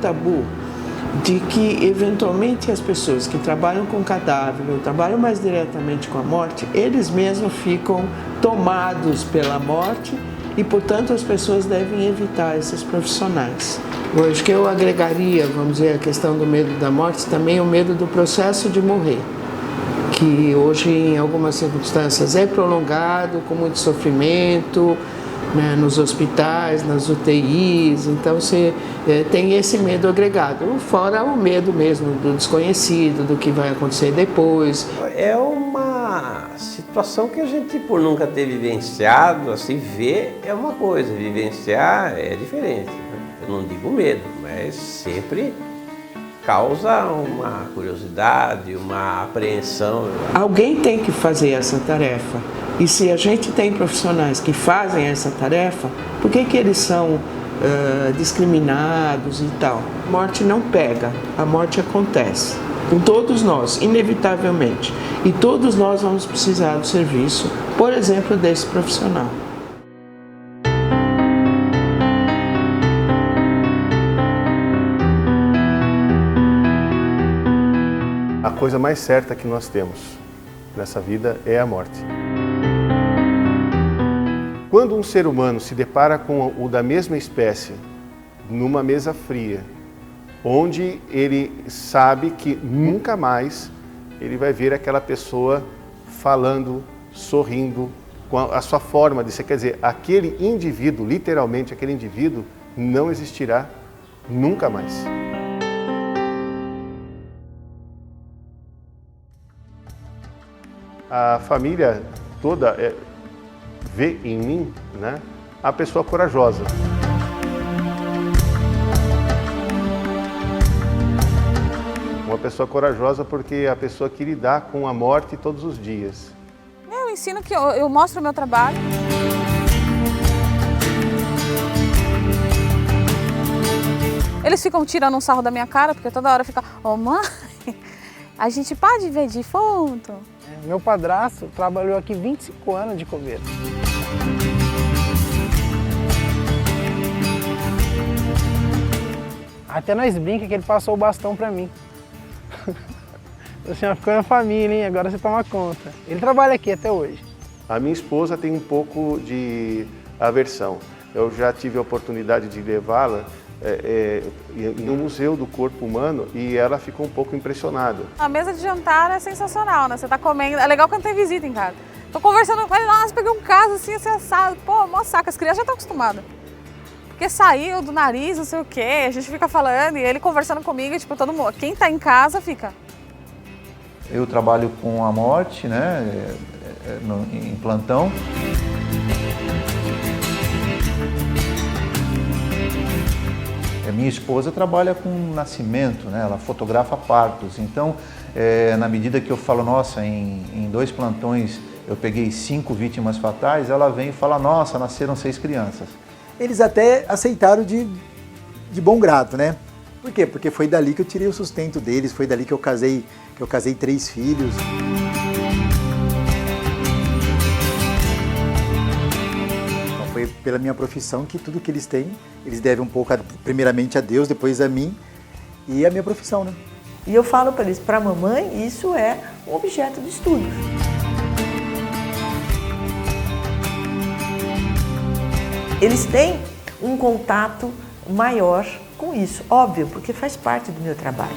tabu de que, eventualmente, as pessoas que trabalham com cadáver ou trabalham mais diretamente com a morte, eles mesmos ficam tomados pela morte e, portanto, as pessoas devem evitar esses profissionais. Eu acho que eu agregaria, vamos dizer, a questão do medo da morte, também o medo do processo de morrer, que hoje, em algumas circunstâncias, é prolongado, com muito sofrimento, né, nos hospitais, nas UTIs, então você tem esse medo agregado, fora o medo mesmo do desconhecido, do que vai acontecer depois. É uma situação que a gente, por nunca ter vivenciado, assim, ver é uma coisa, vivenciar é diferente. Eu não digo medo, mas sempre causa uma curiosidade, uma apreensão. Alguém tem que fazer essa tarefa. E se a gente tem profissionais que fazem essa tarefa, por que eles são discriminados e tal? A morte não pega, a morte acontece. Com todos nós, inevitavelmente. E todos nós vamos precisar do serviço, por exemplo, desse profissional. A coisa mais certa que nós temos nessa vida é a morte. Quando um ser humano se depara com o da mesma espécie, numa mesa fria, onde ele sabe que nunca mais ele vai ver aquela pessoa falando, sorrindo, com a sua forma de ser, quer dizer, aquele indivíduo, literalmente aquele indivíduo, não existirá nunca mais. A família toda vê em mim, né, a pessoa corajosa. Uma pessoa corajosa porque é a pessoa que lidar com a morte todos os dias. Eu ensino que eu mostro o meu trabalho. Eles ficam tirando um sarro da minha cara, porque toda hora fica, ô mãe, a gente pode ver defunto? Meu padrasto trabalhou aqui 25 anos de coveiro. Até nós brincamos que ele passou o bastão para mim. Assim, ficou na família, hein? Agora você toma conta. Ele trabalha aqui até hoje. A minha esposa tem um pouco de aversão. Eu já tive a oportunidade de levá-la em um museu do corpo humano e ela ficou um pouco impressionada. A mesa de jantar é sensacional, né? Você tá comendo, é legal quando tem visita em casa. Tô conversando com ele, nossa, peguei um caso assim, assado. Pô, mó saco, as crianças já estão acostumadas. Porque saiu do nariz, não sei o quê, a gente fica falando e ele conversando comigo, e, tipo, todo mundo, quem tá em casa fica. Eu trabalho com a morte, né, em plantão. A minha esposa trabalha com nascimento, né? Ela fotografa partos. Então, na medida que eu falo, nossa, em 2 plantões eu peguei 5 vítimas fatais, ela vem e fala, nossa, nasceram 6 crianças. Eles até aceitaram de bom grado, né? Por quê? Porque foi dali que eu tirei o sustento deles, foi dali que eu casei 3 filhos. Foi pela minha profissão que tudo que eles têm, eles devem um pouco, primeiramente a Deus, depois a mim e a minha profissão, né? E eu falo para eles, para a mamãe, isso é um objeto de estudo. Eles têm um contato maior com isso, óbvio, porque faz parte do meu trabalho.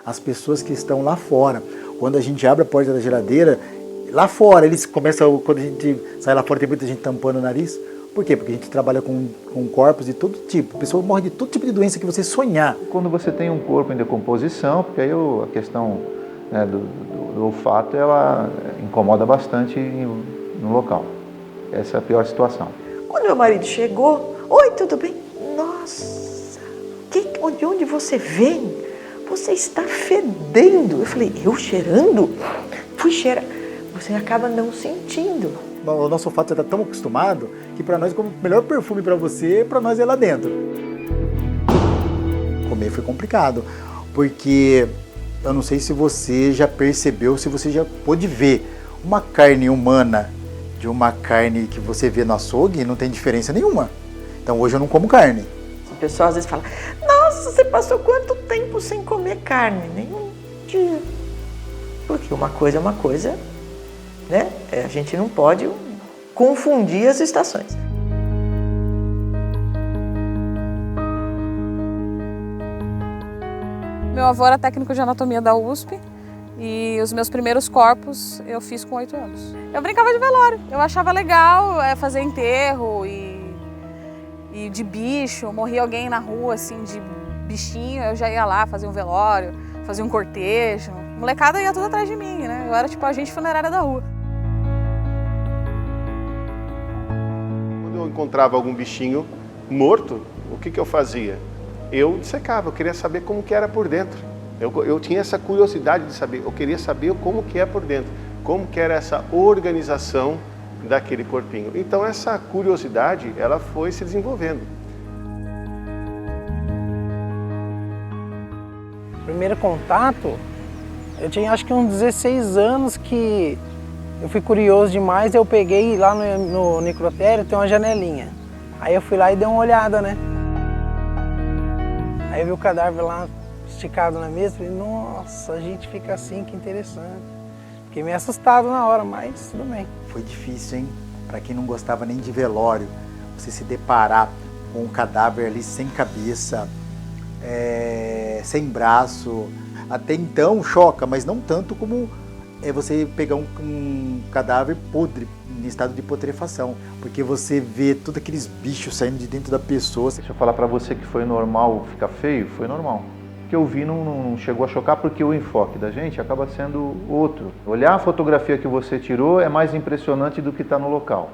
As pessoas que estão lá fora, quando a gente abre a porta da geladeira, lá fora, eles começam, quando a gente sai lá fora, tem muita gente tampando o nariz. Por quê? Porque a gente trabalha com corpos de todo tipo. A pessoa morre de todo tipo de doença que você sonhar. Quando você tem um corpo em decomposição, porque aí a questão, né, do olfato, ela incomoda bastante no local. Essa é a pior situação. Quando meu marido chegou, oi, tudo bem? Nossa, de onde você vem? Você está fedendo. Eu falei, eu cheirando? Fui cheirar. Você acaba não sentindo. O nosso olfato já está tão acostumado que para nós, como o melhor perfume para você, para nós é lá dentro. Comer foi complicado. porque eu não sei se você já percebeu, se você já pôde ver uma carne humana de uma carne que você vê no açougue, não tem diferença nenhuma. Então hoje eu não como carne. O pessoal às vezes fala, nossa, você passou quanto tempo sem comer carne? Nenhum dia. Porque uma coisa é uma coisa, né? A gente não pode confundir as estações. Meu avô era técnico de anatomia da USP e os meus primeiros corpos eu fiz com 8 anos. Eu brincava de velório, eu achava legal fazer enterro e de bicho, morria alguém na rua assim de bichinho, eu já ia lá fazer um velório, fazer um cortejo. A molecada ia tudo atrás de mim, né? Eu era tipo a agente funerária da rua. Quando eu encontrava algum bichinho morto, o que eu fazia? Eu dissecava, eu queria saber como que era por dentro. Eu tinha essa curiosidade de saber, eu queria saber como que é por dentro, como que era essa organização daquele corpinho. Então essa curiosidade, ela foi se desenvolvendo. Primeiro contato, eu tinha acho que uns 16 anos que eu fui curioso demais, eu peguei lá no necrotério, tem uma janelinha. Aí eu fui lá e dei uma olhada, né? Aí eu vi o cadáver lá esticado na mesa, falei, nossa, a gente fica assim, que interessante. Fiquei meio assustado na hora, mas tudo bem. Foi difícil, hein? Para quem não gostava nem de velório, você se deparar com um cadáver ali sem cabeça, sem braço. Até então choca, mas não tanto como você pegar um cadáver podre, em estado de putrefação. Porque você vê todos aqueles bichos saindo de dentro da pessoa. Deixa eu falar para você que foi normal ficar feio, foi normal. O que eu vi não chegou a chocar porque o enfoque da gente acaba sendo outro. Olhar a fotografia que você tirou é mais impressionante do que está no local.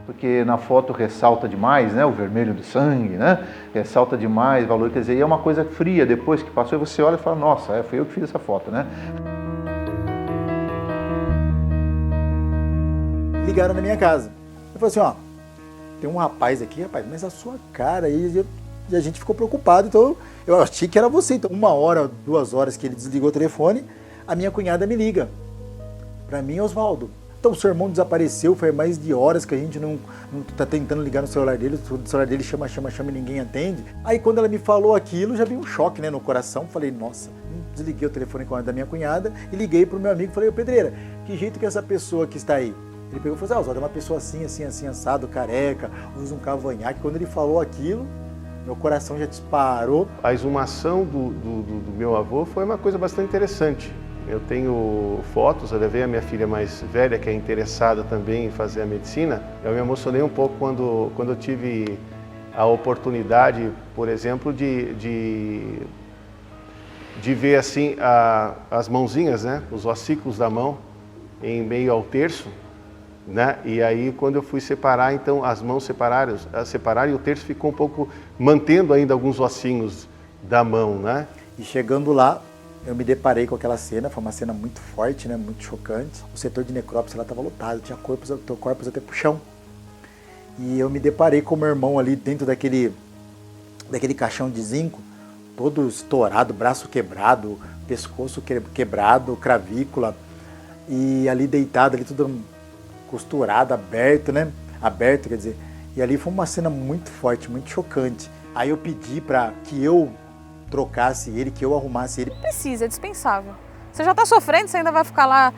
Porque na foto ressalta demais, né, o vermelho do sangue, né, ressalta demais o valor, quer dizer, é uma coisa fria depois que passou e você olha e fala, nossa, foi eu que fiz essa foto, né? Ligaram na minha casa. Eu falei assim, ó, tem um rapaz aqui, rapaz, mas a sua cara aí, e a gente ficou preocupado, então eu achei que era você. Então 1 hora, 2 horas que ele desligou o telefone, a minha cunhada me liga. Pra mim, Oswaldo. Então o seu irmão desapareceu, foi mais de horas que a gente não tá tentando ligar no celular dele, o celular dele chama e ninguém atende. Aí quando ela me falou aquilo, já veio um choque, né, no coração, falei, nossa, desliguei o telefone da minha cunhada e liguei pro meu amigo, falei, ô Pedreira, que jeito que essa pessoa que está aí? Ele pegou e falou, Oswaldo, é uma pessoa assim, assado, careca, usa um cavanhaque. Quando ele falou aquilo, meu coração já disparou. A exumação do meu avô foi uma coisa bastante interessante. Eu tenho fotos, eu levei a minha filha mais velha, que é interessada também em fazer a medicina. Eu me emocionei um pouco quando eu tive a oportunidade, por exemplo, de ver assim as mãozinhas, né, os ossículos da mão em meio ao terço. Né? E aí quando eu fui separar, então as mãos separaram e o terço ficou um pouco mantendo ainda alguns ossinhos da mão, né? E chegando lá, eu me deparei com aquela cena, foi uma cena muito forte, né? Muito chocante. O setor de necrópsia lá estava lotado, tinha corpos até pro chão. E eu me deparei com o meu irmão ali dentro daquele caixão de zinco, todo estourado, braço quebrado, pescoço quebrado, clavícula, e ali deitado, ali tudo costurado, aberto, né? Aberto, quer dizer. E ali foi uma cena muito forte, muito chocante. Aí eu pedi para que eu trocasse ele, que eu arrumasse ele. Precisa, é dispensável. Você já tá sofrendo, você ainda vai ficar lá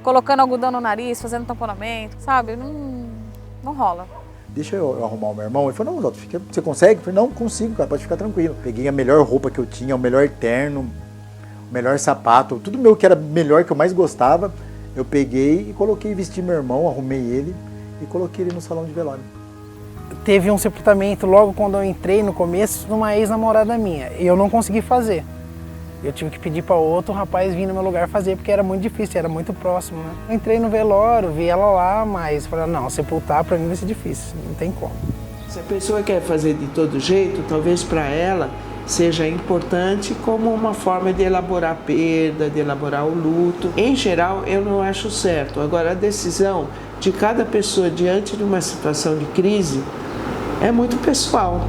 colocando algodão no nariz, fazendo tamponamento, sabe? Não rola. Deixa eu arrumar o meu irmão. Ele falou, não, Oswaldo, você consegue? Eu falei, não, consigo, cara, pode ficar tranquilo. Peguei a melhor roupa que eu tinha, o melhor terno, o melhor sapato, tudo meu que era melhor, que eu mais gostava. Eu peguei e coloquei, vesti meu irmão, arrumei ele e coloquei ele no salão de velório. Teve um sepultamento logo quando eu entrei no começo de uma ex-namorada minha e eu não consegui fazer. Eu tive que pedir para outro rapaz vir no meu lugar fazer porque era muito difícil, era muito próximo, né? Eu entrei no velório, vi ela lá, mas falei, não, sepultar para mim vai ser difícil, não tem como. Se a pessoa quer fazer de todo jeito, talvez para ela seja importante como uma forma de elaborar a perda, de elaborar o luto. Em geral, eu não acho certo. Agora, a decisão de cada pessoa diante de uma situação de crise é muito pessoal.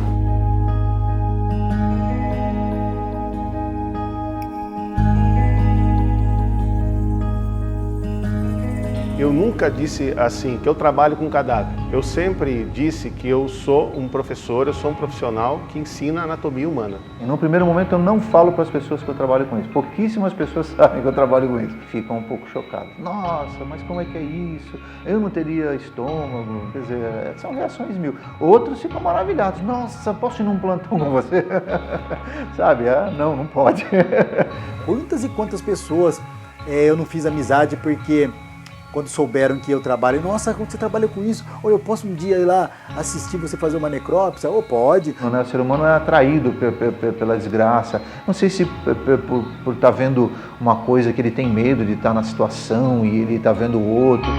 Eu nunca disse assim, que eu trabalho com cadáver. Eu sempre disse que eu sou um professor, eu sou um profissional que ensina anatomia humana. E no primeiro momento eu não falo para as pessoas que eu trabalho com isso. Pouquíssimas pessoas sabem que eu trabalho com isso. Ficam um pouco chocadas. Nossa, mas como é que é isso? Eu não teria estômago. Quer dizer, são reações mil. Outros ficam maravilhados. Nossa, posso ir num plantão com você? Sabe? Não pode. Quantas e quantas pessoas eu não fiz amizade porque quando souberam que eu trabalho, nossa, como você trabalha com isso? Ou eu posso um dia ir lá assistir você fazer uma necrópsia? Ou pode. O ser humano é atraído pela desgraça. Não sei se por estar vendo uma coisa que ele tem medo de estar na situação e ele está vendo o outro.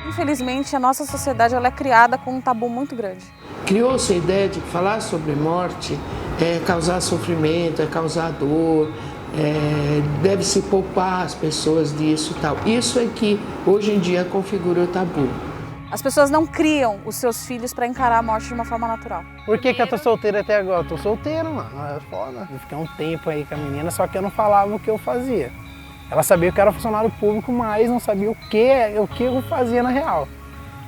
Infelizmente, a nossa sociedade ela é criada com um tabu muito grande. Criou-se a ideia de que falar sobre morte é causar sofrimento, é causar dor, deve-se poupar as pessoas disso e tal. Isso é que hoje em dia configura o tabu. As pessoas não criam os seus filhos para encarar a morte de uma forma natural. Por que eu tô solteiro até agora? Eu tô solteiro, mano. É foda. Eu fiquei um tempo aí com a menina, só que eu não falava o que eu fazia. Ela sabia que eu era funcionário público, mas não sabia o que eu fazia na real.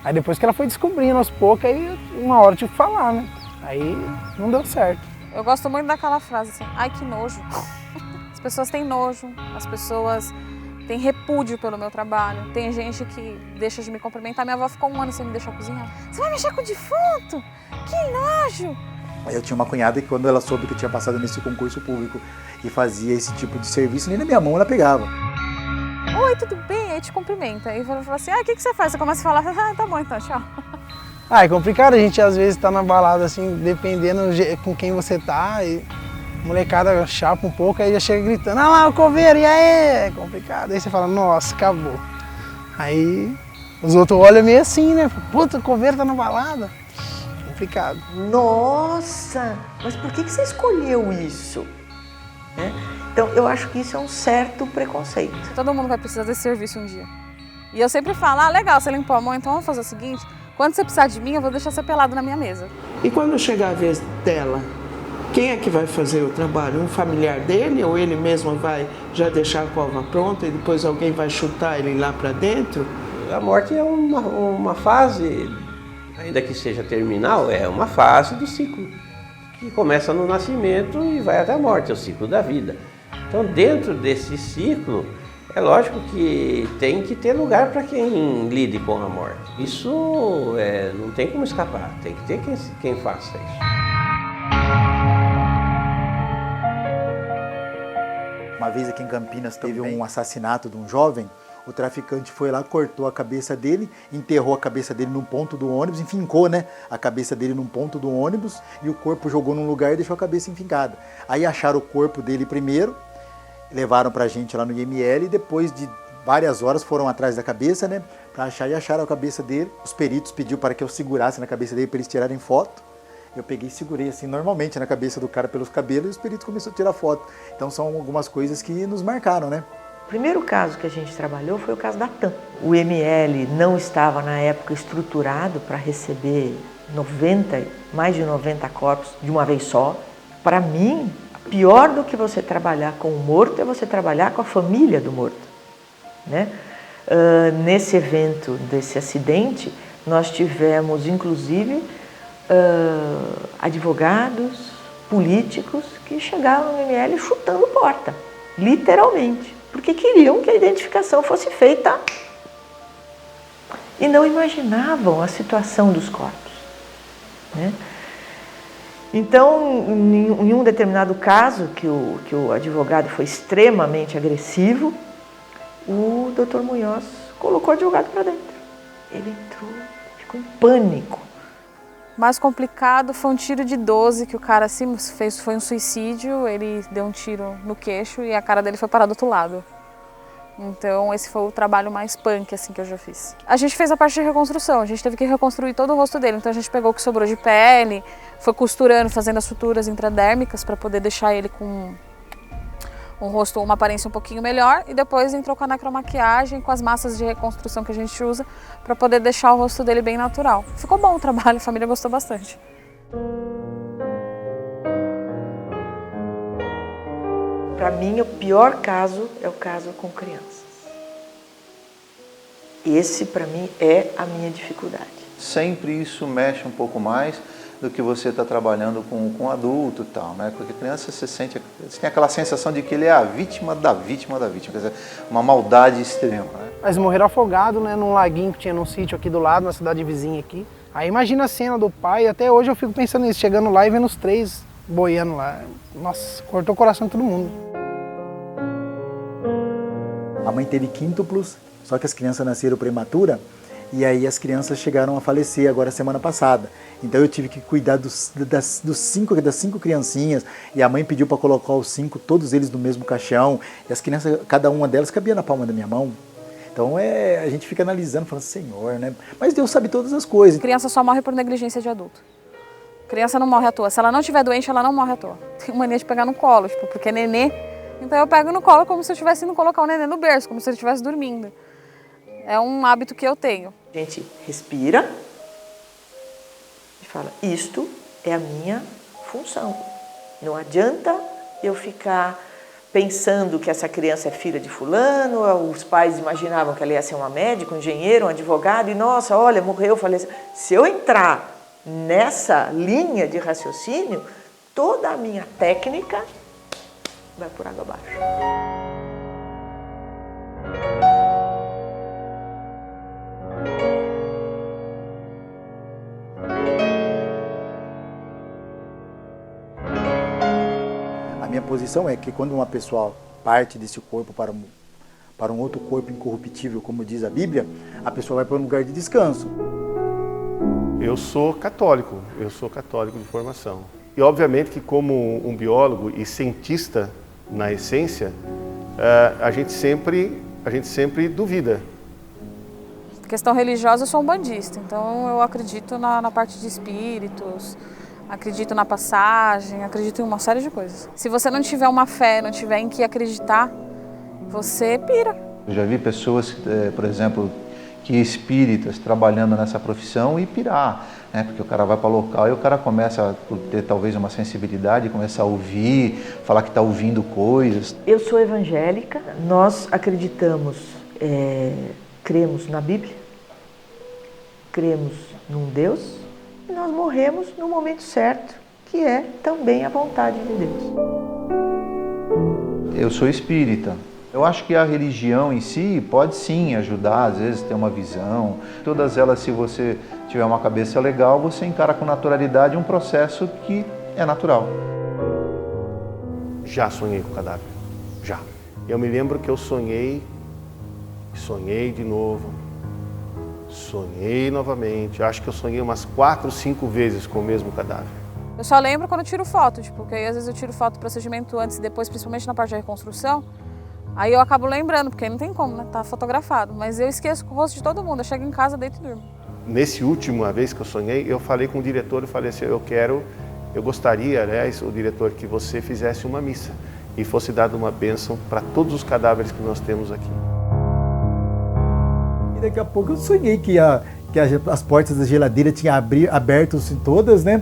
Aí depois que ela foi descobrindo aos poucos, aí uma hora eu tive que falar, né? Aí não deu certo. Eu gosto muito daquela frase assim, ai que nojo. As pessoas têm nojo, as pessoas têm repúdio pelo meu trabalho. Tem gente que deixa de me cumprimentar. Minha avó ficou 1 ano sem me deixar cozinhar. Você vai mexer com o defunto? Que nojo! Eu tinha uma cunhada que quando ela soube que eu tinha passado nesse concurso público e fazia esse tipo de serviço, nem na minha mão ela pegava. Oi, tudo bem? Aí te cumprimenta. Aí fala assim, o que você faz? Você começa a falar, tá bom então, tchau. É complicado, a gente às vezes tá na balada assim, dependendo com quem você tá, e a molecada chapa um pouco, aí já chega gritando, ah lá o coveiro, e aí? É complicado. Aí você fala, nossa, acabou. Aí os outros olham meio assim, né? Puta, o coveiro tá na balada. Complicado. Nossa, mas por que você escolheu isso? Então, eu acho que isso é um certo preconceito. Todo mundo vai precisar desse serviço um dia. E eu sempre falo, legal, você limpou a mão, então vamos fazer o seguinte, quando você precisar de mim, eu vou deixar você pelado na minha mesa. E quando chegar a vez dela, quem é que vai fazer o trabalho? Um familiar dele ou ele mesmo vai já deixar a cova pronta e depois alguém vai chutar ele lá para dentro? A morte é uma fase, ainda que seja terminal, é uma fase do ciclo que começa no nascimento e vai até a morte, é o ciclo da vida. Então, dentro desse ciclo, é lógico que tem que ter lugar para quem lide com a morte. Isso não tem como escapar, tem que ter quem faça isso. Uma vez aqui em Campinas teve um assassinato de um jovem, o traficante foi lá, cortou a cabeça dele, enterrou a cabeça dele num ponto do ônibus, enfincou, né, a cabeça dele num ponto do ônibus e o corpo jogou num lugar e deixou a cabeça enfincada. Aí acharam o corpo dele primeiro, levaram pra gente lá no IML e depois de várias horas foram atrás da cabeça, né, pra achar e acharam a cabeça dele. Os peritos pediram para que eu segurasse na cabeça dele para eles tirarem foto. Eu peguei e segurei assim normalmente na cabeça do cara pelos cabelos e os peritos começaram a tirar foto. Então são algumas coisas que nos marcaram, né? O primeiro caso que a gente trabalhou foi o caso da TAM. O IML não estava na época estruturado para receber mais de 90 corpos de uma vez só. Para mim, pior do que você trabalhar com o morto é você trabalhar com a família do morto, né? Nesse evento, desse acidente, nós tivemos inclusive advogados, políticos que chegaram no IML chutando porta, literalmente, porque queriam que a identificação fosse feita e não imaginavam a situação dos corpos, né? Então, em um determinado caso, que o advogado foi extremamente agressivo, o Dr. Munhoz colocou o advogado para dentro. Ele entrou, ficou em pânico. O mais complicado foi um tiro de 12 que o cara fez, foi um suicídio, ele deu um tiro no queixo e a cara dele foi parar do outro lado. Então esse foi o trabalho mais punk assim, que eu já fiz. A gente fez a parte de reconstrução, a gente teve que reconstruir todo o rosto dele, então a gente pegou o que sobrou de pele, foi costurando, fazendo as suturas intradérmicas para poder deixar ele com um rosto, uma aparência um pouquinho melhor, e depois entrou com a necromaquiagem, com as massas de reconstrução que a gente usa para poder deixar o rosto dele bem natural. Ficou bom o trabalho, a família gostou bastante. Para mim, o pior caso é o caso com crianças. Esse, para mim, é a minha dificuldade. Sempre isso mexe um pouco mais do que você está trabalhando com adulto e tal, né? Porque criança você tem aquela sensação de que ele é a vítima da vítima da vítima, quer dizer, uma maldade extrema, né? Mas morreram afogados, né, num laguinho que tinha num sítio aqui do lado, na cidade vizinha aqui. Aí imagina a cena do pai, até hoje eu fico pensando nisso, chegando lá e vendo os 3 boiando lá. Nossa, cortou o coração de todo mundo. A mãe teve quíntuplos, só que as crianças nasceram prematura e aí as crianças chegaram a falecer agora semana passada. Então eu tive que cuidar das 5 criancinhas e a mãe pediu para colocar os 5, todos eles no mesmo caixão. E as crianças, cada uma delas cabia na palma da minha mão. Então a gente fica analisando, falando, Senhor, né? Mas Deus sabe todas as coisas. Criança só morre por negligência de adulto. Criança não morre à toa. Se ela não estiver doente, ela não morre à toa. Tenho mania de pegar no colo, tipo, porque é nenê. Então eu pego no colo como se eu estivesse indo colocar o nenê no berço, como se ele estivesse dormindo. É um hábito que eu tenho. A gente respira e fala, isto é a minha função. Não adianta eu ficar pensando que essa criança é filha de fulano, os pais imaginavam que ela ia ser uma médica, um engenheiro, um advogado, e nossa, olha, morreu, faleceu. Se eu entrar nessa linha de raciocínio, toda a minha técnica vai por água abaixo. A minha posição é que quando uma pessoa parte desse corpo para um outro corpo incorruptível, como diz a Bíblia, a pessoa vai para um lugar de descanso. Eu sou católico de formação. E obviamente que como um biólogo e cientista na essência, a gente sempre duvida. Questão religiosa, eu sou um bandista, então eu acredito na parte de espíritos, acredito na passagem, acredito em uma série de coisas. Se você não tiver uma fé, não tiver em que acreditar, você pira. Eu já vi pessoas, por exemplo, que espíritas trabalhando nessa profissão e pirar, né? Porque o cara vai para o local e o cara começa a ter talvez uma sensibilidade, começa a ouvir, falar que está ouvindo coisas. Eu sou evangélica, nós acreditamos, cremos na Bíblia, cremos num Deus e nós morremos no momento certo, que é também a vontade de Deus. Eu sou espírita. Eu acho que a religião em si pode sim ajudar, às vezes, ter uma visão. Todas elas, se você tiver uma cabeça legal, você encara com naturalidade um processo que é natural. Já sonhei com cadáver, já. Eu me lembro que eu sonhei de novo, sonhei novamente. Acho que eu sonhei umas 4 ou 5 vezes com o mesmo cadáver. Eu só lembro quando eu tiro foto, tipo, porque aí às vezes eu tiro foto do procedimento antes e depois, principalmente na parte da reconstrução. Aí eu acabo lembrando, porque não tem como, né? Tá fotografado. Mas eu esqueço o rosto de todo mundo. Eu chego em casa, deito e durmo. Nesse última vez que eu sonhei, eu falei com o diretor, eu falei assim, eu gostaria, aliás, o diretor, que você fizesse uma missa e fosse dada uma bênção para todos os cadáveres que nós temos aqui. E daqui a pouco eu sonhei que as portas da geladeira tinham aberto assim, todas, né?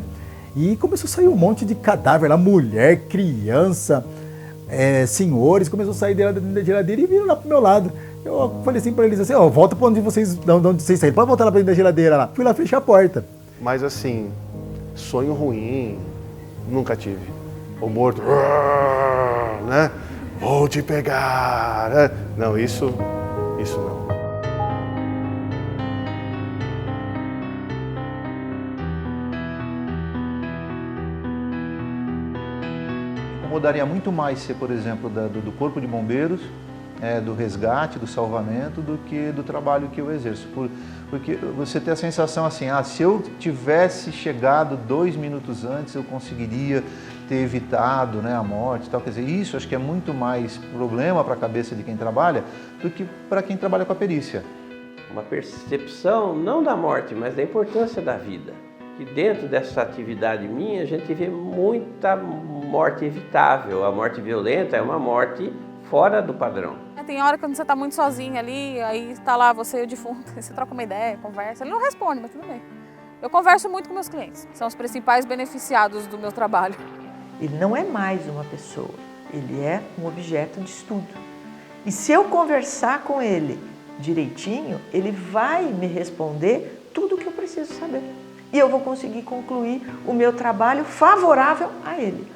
E começou a sair um monte de cadáver lá, mulher, criança, senhores, começou a sair da geladeira e viram lá pro meu lado. Eu falei assim pra eles assim, volta pra onde vocês saíram, pode voltar lá pra dentro da geladeira lá. Fui lá fechar a porta. Mas assim, sonho ruim, nunca tive. O morto, né? Vou te pegar, né? Não, isso não. Incomodaria muito mais ser, por exemplo, do Corpo de Bombeiros, do resgate, do salvamento, do que do trabalho que eu exerço. Porque você tem a sensação assim, se eu tivesse chegado 2 minutos antes, eu conseguiria ter evitado, né, a morte e tal. Quer dizer, isso acho que é muito mais problema para a cabeça de quem trabalha do que para quem trabalha com a perícia. Uma percepção não da morte, mas da importância da vida. E dentro dessa atividade minha, a gente vê muita morte evitável. A morte violenta é uma morte fora do padrão. Tem hora quando você tá muito sozinho ali, aí tá lá você e o defunto, você troca uma ideia, conversa. Ele não responde, mas tudo bem. Eu converso muito com meus clientes, são os principais beneficiados do meu trabalho. Ele não é mais uma pessoa, ele é um objeto de estudo. E se eu conversar com ele direitinho, ele vai me responder tudo o que eu preciso saber. E eu vou conseguir concluir o meu trabalho favorável a ele,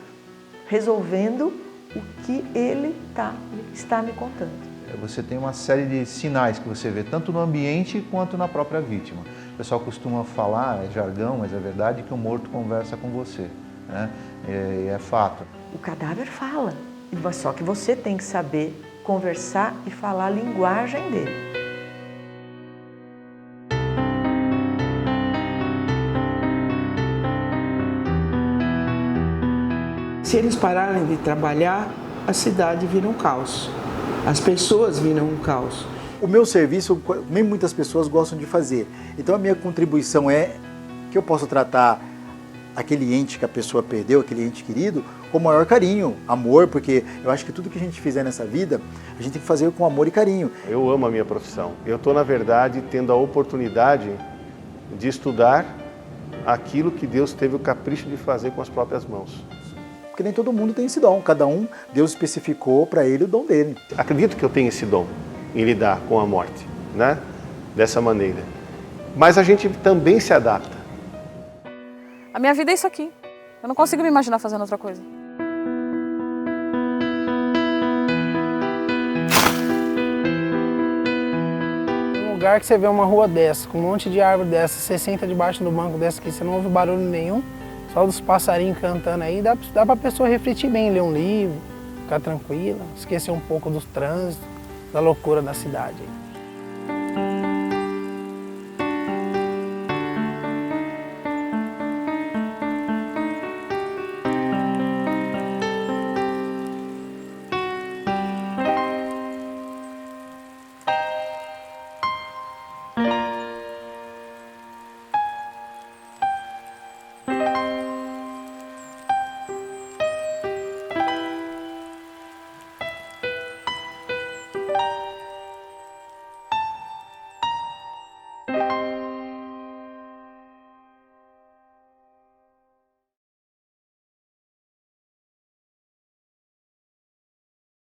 resolvendo o que ele está me contando. Você tem uma série de sinais que você vê tanto no ambiente quanto na própria vítima. O pessoal costuma falar, é jargão, mas é verdade, que o morto conversa com você, né? É fato. O cadáver fala, só que você tem que saber conversar e falar a linguagem dele. Se eles pararem de trabalhar, a cidade vira um caos. As pessoas viram um caos. O meu serviço, nem muitas pessoas gostam de fazer. Então a minha contribuição é que eu posso tratar aquele ente que a pessoa perdeu, aquele ente querido, com o maior carinho, amor, porque eu acho que tudo que a gente fizer nessa vida, a gente tem que fazer com amor e carinho. Eu amo a minha profissão. Eu estou, na verdade, tendo a oportunidade de estudar aquilo que Deus teve o capricho de fazer com as próprias mãos. Porque nem todo mundo tem esse dom, cada um, Deus especificou para ele o dom dele. Acredito que eu tenho esse dom em lidar com a morte, né? Dessa maneira. Mas a gente também se adapta. A minha vida é isso aqui. Eu não consigo me imaginar fazendo outra coisa. Um lugar que você vê uma rua dessa, com um monte de árvore dessa, você senta debaixo do banco dessa aqui, você não ouve barulho nenhum, só dos passarinhos cantando aí, dá pra pessoa refletir bem, ler um livro, ficar tranquila, esquecer um pouco dos trânsitos, da loucura da cidade aí.